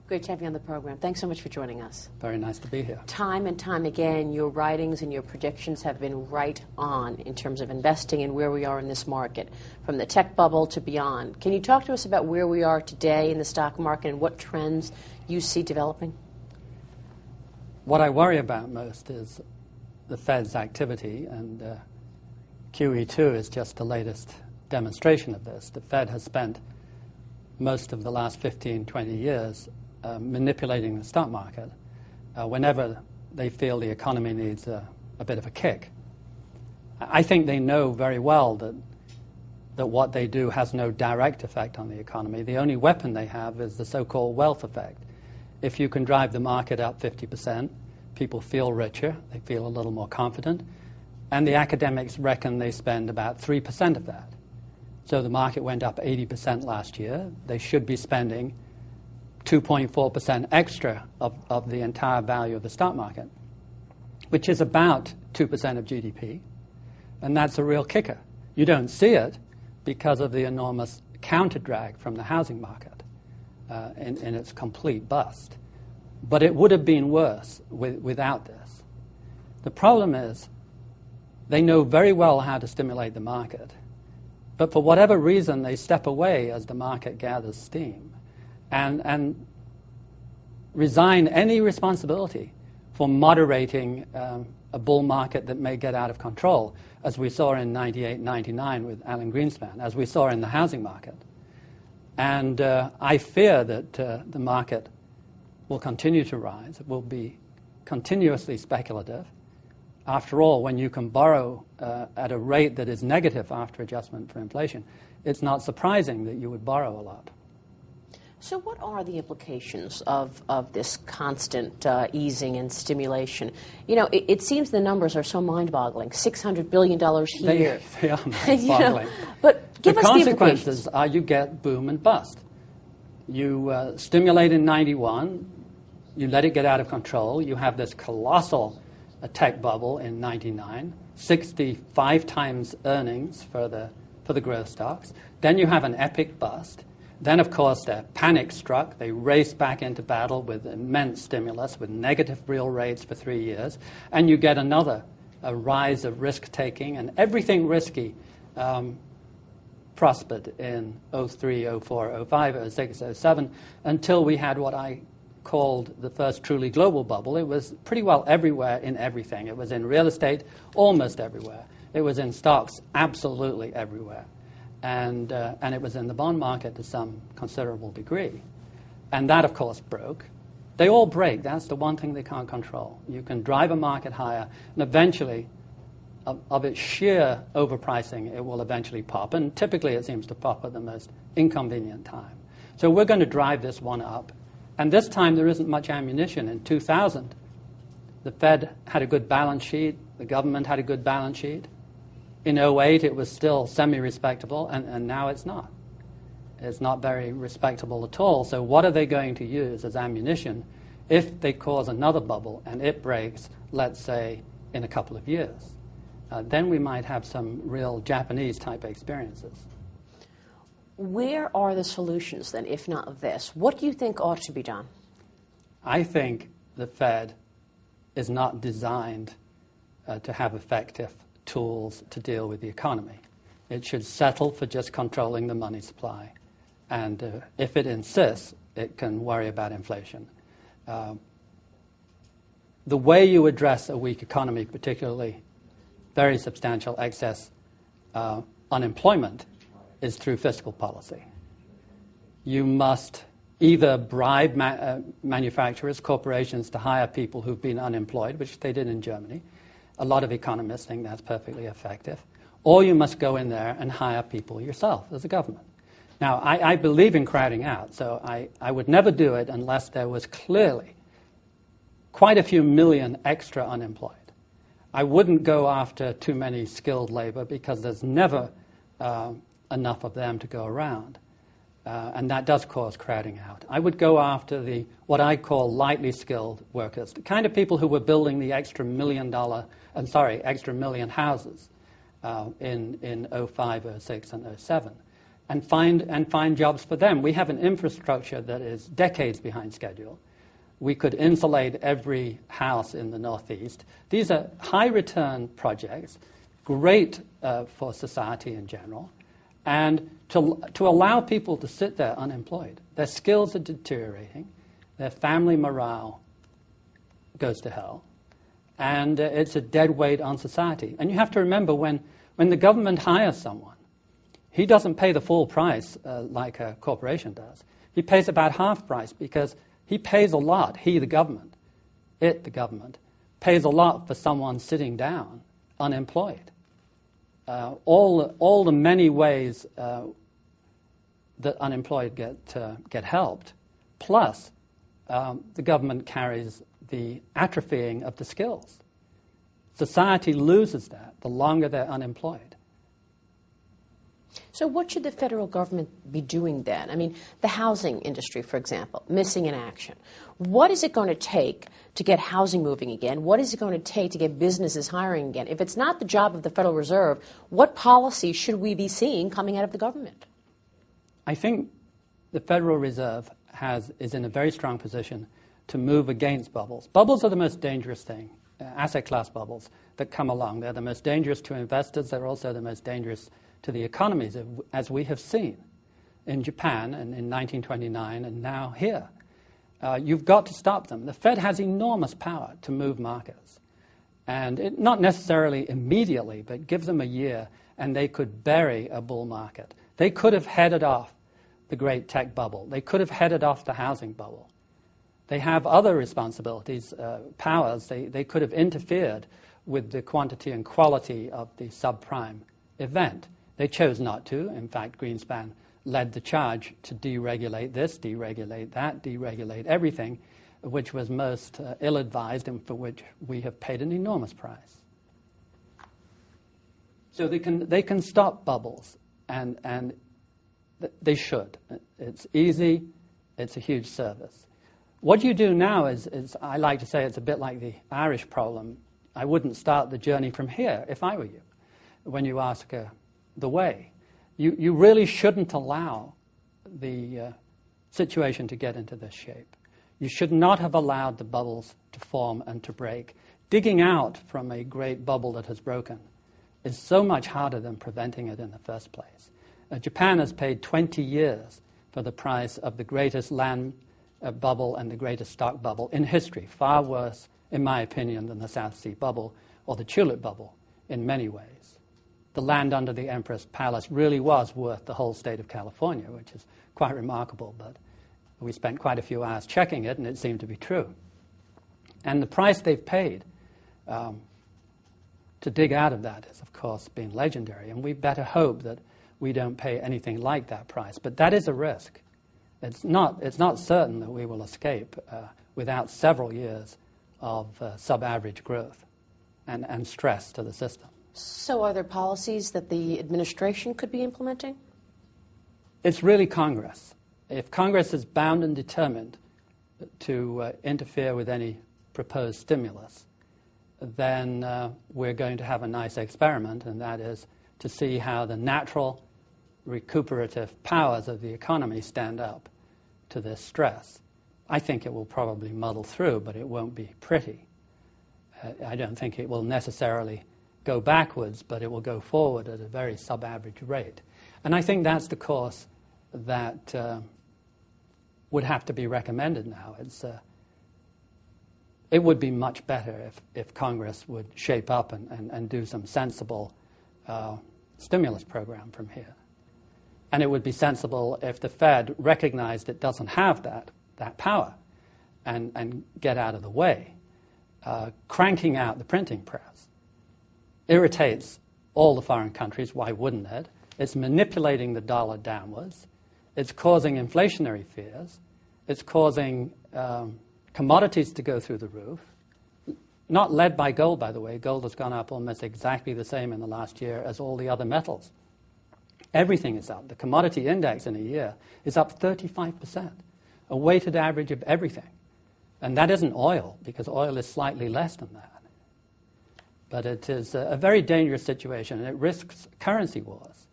Great to have you on the program. Thanks so much for joining us. Very nice to be here. Time and time again, your writings and your predictions have been right on in terms of investing and where we are in this market, from the tech bubble to beyond. Can you talk to us about where we are today in the stock market and what trends you see developing? What I worry about most is the Fed's activity, and QE2 is just the latest demonstration of this. The Fed has spent most of the last 15, 20 years manipulating the stock market whenever they feel the economy needs a bit of a kick. I think they know very well that what they do has no direct effect on the economy. The only weapon they have is the so-called wealth effect. If you can drive the market up 50%, people feel richer, they feel a little more confident, and the academics reckon they spend about 3% of that. So the market went up 80% last year. They should be spending 2.4% extra of the entire value of the stock market, which is about 2% of GDP, and that's a real kicker. You don't see it because of the enormous counter drag from the housing market in its complete bust. But it would have been worse without this. The problem is they know very well how to stimulate the market, but for whatever reason they step away as the market gathers steam and resign any responsibility for moderating a bull market that may get out of control, as we saw in 98, 99 with Alan Greenspan, as we saw in the housing market. And I fear that the market will continue to rise. It will be continuously speculative. After all, when you can borrow at a rate that is negative after adjustment for inflation, it's not surprising that you would borrow a lot. So what are the implications of this constant easing and stimulation? You know, it seems the numbers are so mind-boggling. $600 billion here. They are mind-boggling. But give us the consequences are you get boom and bust. You stimulate in 91, you let it get out of control, you have this colossal tech bubble in 99, 65 times earnings for the growth stocks. Then you have an epic bust. Then, of course, they're panic struck. They race back into battle with immense stimulus, with negative real rates for 3 years. And you get a rise of risk-taking, and everything risky prospered in 03, 04, 05, 06, 07, until we had what I called the first truly global bubble. It was pretty well everywhere in everything. It was in real estate almost everywhere. It was in stocks absolutely everywhere. And it was in the bond market to some considerable degree. And that, of course, broke. They all break. That's the one thing they can't control. You can drive a market higher, and eventually, of its sheer overpricing, it will eventually pop. And typically, it seems to pop at the most inconvenient time. So we're going to drive this one up. And this time, there isn't much ammunition. In 2000, the Fed had a good balance sheet. The government had a good balance sheet. In 08, it was still semi-respectable, and now it's not. It's not very respectable at all. So what are they going to use as ammunition if they cause another bubble and it breaks, let's say, in a couple of years? Then we might have some real Japanese-type experiences. Where are the solutions, then, if not this? What do you think ought to be done? I think the Fed is not designed to have effective tools to deal with the economy. It should settle for just controlling the money supply. And if it insists, it can worry about inflation. The way you address a weak economy, particularly very substantial excess unemployment, is through fiscal policy. You must either bribe manufacturers, corporations to hire people who've been unemployed, which they did in Germany. A lot of economists think that's perfectly effective. Or you must go in there and hire people yourself as a government. Now, I believe in crowding out, so I would never do it unless there was clearly quite a few million extra unemployed. I wouldn't go after too many skilled labor because there's never enough of them to go around. And that does cause crowding out. I would go after what I call lightly skilled workers, the kind of people who were building the extra million houses in 05, 06, and 07. and find jobs for them. We have an infrastructure that is decades behind schedule. We could insulate every house in the Northeast. These are high-return projects, great for society in general, and to allow people to sit there unemployed. Their skills are deteriorating, their family morale goes to hell, and it's a dead weight on society. And you have to remember, when the government hires someone, he doesn't pay the full price like a corporation does. He pays about half price because he pays a lot. He, the government, the government, pays a lot for someone sitting down, unemployed. All the many ways that unemployed get helped, plus the government carries the atrophying of the skills. Society loses that the longer they're unemployed. So what should the federal government be doing then? I mean, the housing industry, for example, missing in action. What is it going to take to get housing moving again? What is it going to take to get businesses hiring again? If it's not the job of the Federal Reserve, what policy should we be seeing coming out of the government? I think the Federal Reserve is in a very strong position to move against bubbles. Bubbles are the most dangerous thing, asset class bubbles that come along. They're the most dangerous to investors. They're also the most dangerous to the economies, as we have seen in Japan and in 1929 and now here. You've got to stop them. The Fed has enormous power to move markets. And not necessarily immediately, but give them a year and they could bury a bull market. They could have headed off the great tech bubble. They could have headed off the housing bubble. They have other responsibilities, powers. They could have interfered with the quantity and quality of the subprime event. They chose not to. In fact, Greenspan led the charge to deregulate this, deregulate that, deregulate everything, which was most ill-advised and for which we have paid an enormous price. So they can stop bubbles, and they should. It's easy. It's a huge service. What you do now is I like to say it's a bit like the Irish problem. I wouldn't start the journey from here if I were you. When you ask the way, you really shouldn't allow the situation to get into this shape. You should not have allowed the bubbles to form and to break. Digging out from a great bubble that has broken is so much harder than preventing it in the first place. Japan has paid 20 years for the price of the greatest land bubble and the greatest stock bubble in history, far worse, in my opinion, than the South Sea bubble or the tulip bubble in many ways. The land under the Empress Palace really was worth the whole state of California, which is quite remarkable, but we spent quite a few hours checking it, and it seemed to be true. And the price they've paid to dig out of that has, of course, been legendary, and we better hope that we don't pay anything like that price. But that is a risk. It's not certain that we will escape without several years of sub-average growth and stress to the system. So are there policies that the administration could be implementing? It's really Congress. If Congress is bound and determined to interfere with any proposed stimulus, then we're going to have a nice experiment, and that is to see how the natural recuperative powers of the economy stand up to this stress. I think it will probably muddle through, but it won't be pretty. I don't think it will necessarily go backwards, but it will go forward at a very sub-average rate. And I think that's the course that would have to be recommended now. It would be much better if Congress would shape up and do some sensible stimulus program from here. And it would be sensible if the Fed recognized it doesn't have that power and get out of the way. Cranking out the printing press irritates all the foreign countries. Why wouldn't it? It's manipulating the dollar downwards. It's causing inflationary fears. It's causing commodities to go through the roof. Not led by gold, by the way. Gold has gone up almost exactly the same in the last year as all the other metals. Everything is up. The commodity index in a year is up 35%, a weighted average of everything. And that isn't oil, because oil is slightly less than that. But it is a very dangerous situation, and it risks currency wars.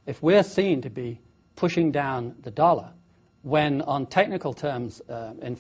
If we're seen to be pushing down the dollar, when on technical terms, in